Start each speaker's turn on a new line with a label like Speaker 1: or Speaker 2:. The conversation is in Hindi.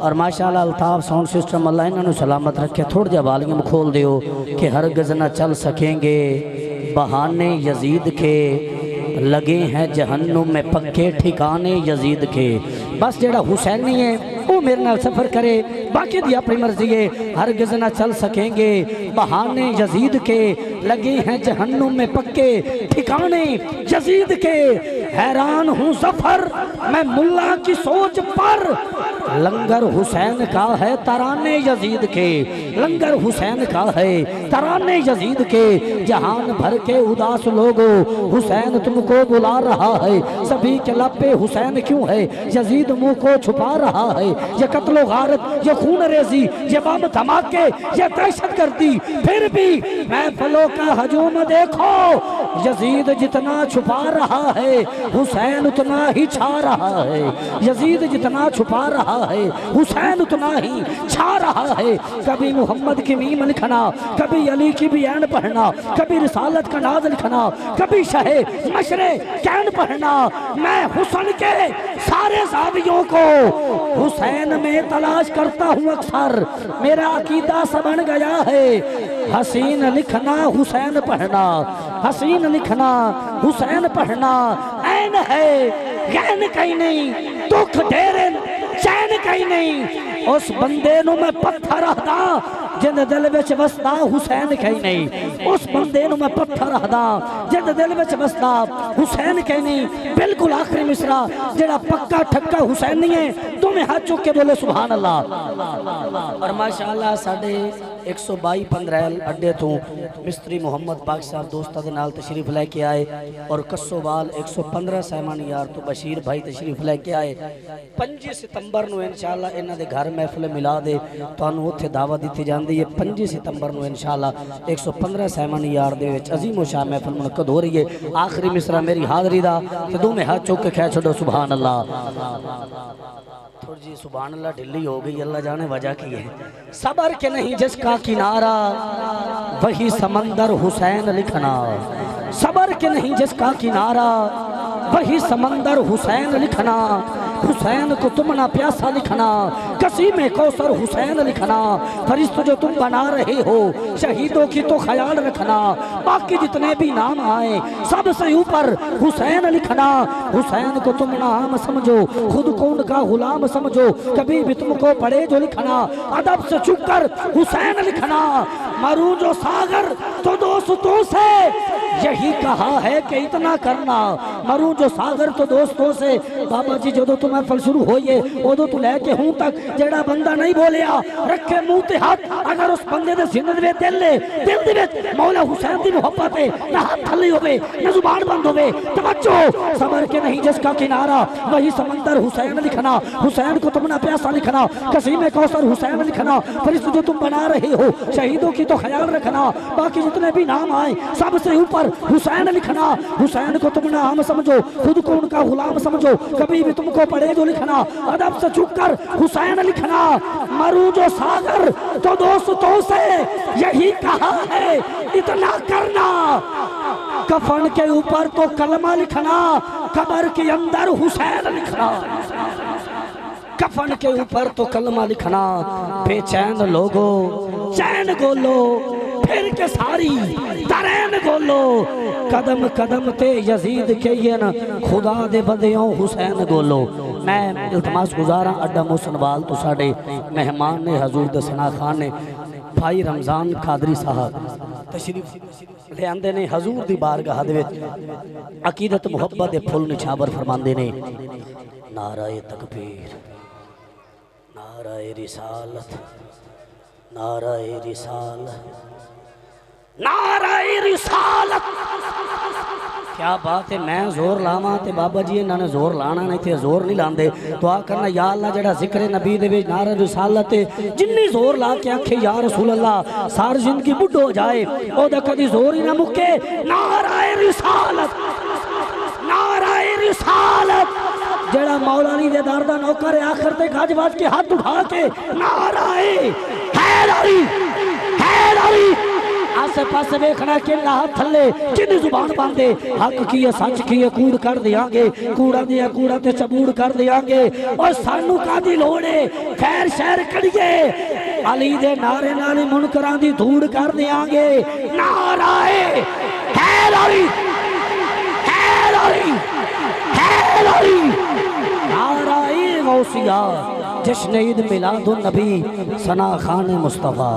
Speaker 1: और माशाअल्लाह अल्ताफ साउंड सिस्टम अल्लाह इन्होंने सलामत रखे। थोड़ा जा वॉल्यूम खोल दियो कि हरगिज़ न चल सकेंगे बहाने यजीद के, लगे हैं जहन्नुम में पक्के ठिकाने यजीद के। बस जेड़ा हुसैनी है वो मेरे नाल सफ़र करे, बाकी दी अपनी मर्जी है। हरगिज़ न चल सकेंगे बहाने यजीद के, लगे हैं जहन्नुम में पक्के ठिकाने यजीद के। हैरान हूँ सफ़र मैं मुल्ला की सोच पर, लंगर हुसैन का है तराने यजीद के, लंगर हुसैन का है तराने यजीद के। जहान भर के उदास लोगों हुसैन तुमको बुला रहा है, सभी के लब पे हुसैन क्यों है, यजीद मुंह को छुपा रहा है। ये कत्लो गारत, ये खून रेजी, ये बम धमाके, ये दहशत गर्दी, फिर भी महफिलों का हजूम देखो, यजीद जितना छुपा रहा है हुसैन उतना ही छा रहा है। यजीद जितना छुपा रहा है हुसैन उतना ही छा रहा है। कभी मोहम्मद की मीम लिखना, कभी अली की भी ऐन पढ़ना, कभी रिसालत का नाज लिखना, कभी शहे मशरे कैन पढ़ना। मैं हुसैन के सारे ज़ावियों को हुसैन में तलाश करता हूँ अक्सर, मेरा अकीदा सा बन गया है। हसीन लिखना हुसैन पढ़ना, हसीन लिखना हुसैन पढ़ना। ऐन है गैन कहीं नहीं, दुख ढेरे चैन कहीं नहीं, उस बंदे नू मैं पत्थर रखदा जिंद दिल विच वसदा हुसैन कहीं नहीं, उस बंदे नू मैं पत्थर रखदा जिंद दिल विच वसदा हुसैन कहीं नहीं। बिल्कुल आखिरी मिसरा जेड़ा पक्का ठक्का हुसैनी है, तुम्हें हाथ चुक के बोले सुभान अल्लाह। और माशाअल्लाह साडे 122 15 अड्डे तो मिस्त्री मोहम्मद पाक साहब दोस्तां दे नाल तशरीफ लेके आए, और कस्सोवाल 115 सहमान यार तो बशीर भाई तशरीफ लेके आए। 5 सितंबर नू इंशाअल्लाह इन्हां दे घर महफिल मिला दे तुहानू उत्थे दावत दी जांदी है। 5 सितंबर नू इंशाअल्लाह 115 सहमान यार दे विच अजीम शाह महफिल मुनक्कद हो रही है। आखिरी मिसरा मेरी हाज़री दा ते दोवें हाथ चुक के कह छड्डो सुभान अल्लाह। थोड़ी जी सुभान अल्लाह ढिल्ली हो गई, अल्लाह जाने वजह की है। सबर के नहीं जिसका किनारा वही समंदर हुसैन लिखना, सबर के नहीं जिसका किनारा वही समंदर हुसैन लिखना। हुसैन को तुम ना प्यासा लिखना, कसी में कौसर हुसैन लिखना। फरिश्ते जो तुम बना रहे हो शहीदों की तो ख्याल रखना, बाकी जितने भी नाम आए सबसे ऊपर हुसैन लिखना। हुसैन को तुम नाम समझो, खुद को उनका गुलाम समझो, कभी भी तुमको पढ़े जो लिखना। अदब से चुप कर हुसैन लिखना, मरूं जो सागर तो दोस्तों से यही कहा है कि इतना करना। मरूं जो सागर तो दोस्तों से। बाबा जी जो तुम महफिल शुरू होइए उदों तो लैके हूं तक जेड़ा बंदा नहीं बोलिया रखे मुंह ते हाथ, अगर उस बंदे दे जिंद दे दिल दे विच मौला हुसैन दी मोहब्बत है, ना हाथ थल्ले होवे ना जुबान बंद होवे। तवज्जो, सबर के नहीं जिसका किनारा वही समंदर हुसैन लिखना। हुसैन को तुम ना प्यासा लिखना, कसी में कौसर हुसैन लिखना। फरिश्ते जो तुम बना रहे हो शहीदों की तो ख्याल रखना, बाकी जितने भी नाम आए सबसे ऊपर हुसैन लिखना। हुसैन को तुम नाम समझो, खुद को उनका गुलाम समझो, कभी भी तुमको पढ़े जो लिखना। अदब से चुप कर हुसैन लिखना, मरूं जो सागर तो दोस्तों से यही कहा है इतना करना। कफन के ऊपर तो कलमा लिखना, कब्र के अंदर हुसैन लिखना। कफन के ऊपर तो कलमा लिखना। बेचैन लोगो चैन गोलो, फिर के सारी तरैन गोलो। कदम कदम ते यजीद के ये न खुदा दे बंदियों हुसैन गोलो। मैं इल्तमास गुजारा अड्डा मोहसनवाल तो साढ़े मेहमान ने हजूर दसना खान ने भाई रमजान कादरी साहब तशरीफ ले आंदे ने हजूर दी बारगाह दे विच अकीदत मुहब्बत दे फुल निछावर फरमांदे ने। नाराए तकबीर, नाराए रिसालत, नाराए रिसालत, नाराए रिसालत। क्या बात है। मैं जोर लावा ते बाबा जी इन्होंने जोर लाना नहीं थे, जोर नहीं लाते। दुआ करना या अल्लाह जेड़ा जिक्र नबी दे विच नारा रिसालत जिन्नी जोर ला के आखे या रसूल अल्लाह सारी जिंदगी बुढ़ो हो जाए ओदा कदी जोर ही ना मुके। नाराए रिसालत, नाराए रिसालत। जेड़ा मौलानी दे दर दा नौकर है आखिर तक गज वज के हाथ उठा के नाराए हैदरी, हैदरी, आसे पासे वेखना कि हाथ थले किनी जुबान बांधे हक की है सच की है कूड़ कर देंगे कूड़ा दिया कूड़ा ते चबूड़ कर देंगे और सानू कादी लोड़ है खैर शहर करिए अली दे नारे नाल मुनकरां दी धूड़ कर देंगे नाराए हैर अली हैर अली हैर अली नाराए गौसिया जश्न ईद मिलादुन नबी सना खान मुस्तफ़ा।